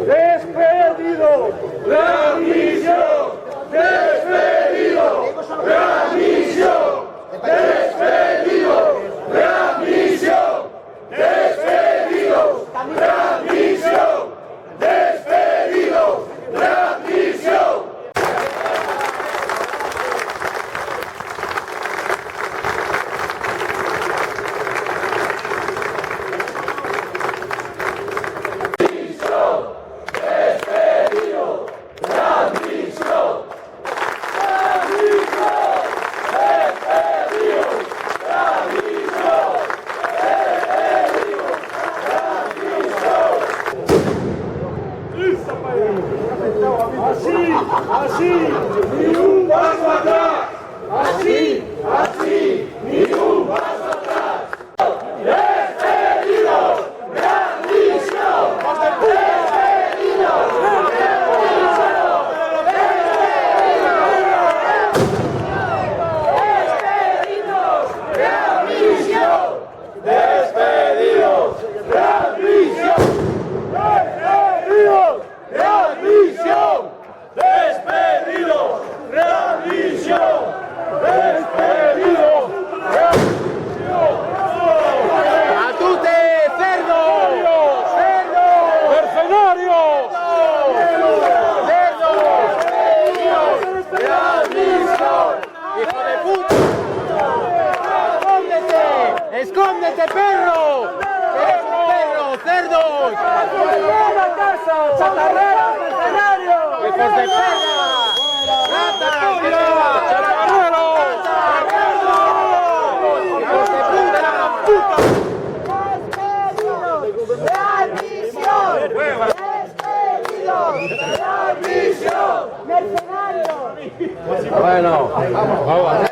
¡Despedido! ¡Readmisión! ¡Despedido! ¡Readmisión! ¡Despedido! ¡Readmisión! ¡Despedido! ¡Readmisión! ¡Despedido! ¡Readmisión! Así, ni un paso atrás. Así, ni un paso atrás. ¡Despedidos! ¡Readmisión! ¡Despedidos! ¡Readmisión! ¡Despedidos! ¡Readmisión! ¡Despedidos! ¡Readmisión! ¡Despedido! ¡Readmisión! ¡Despedido! ¡Readmisión! ¡Matute, cerdo! ¡Cerdo! ¡Mercenario! ¡Cerdo! ¡Readmisión! ¡Hijo de puta! ¡Escóndete! ¡Escóndete, perro! ¡Eres un perro, cerdos! ¡Fuera a casa! ¡Chatarreros, mercenarios! ¡Hijos de perra! ¡Rata! ¡Que se va! ¡Chatarrero! ¡Hijos de puta! ¡Readmisión! ¡Mercenarios! Bueno, vamos.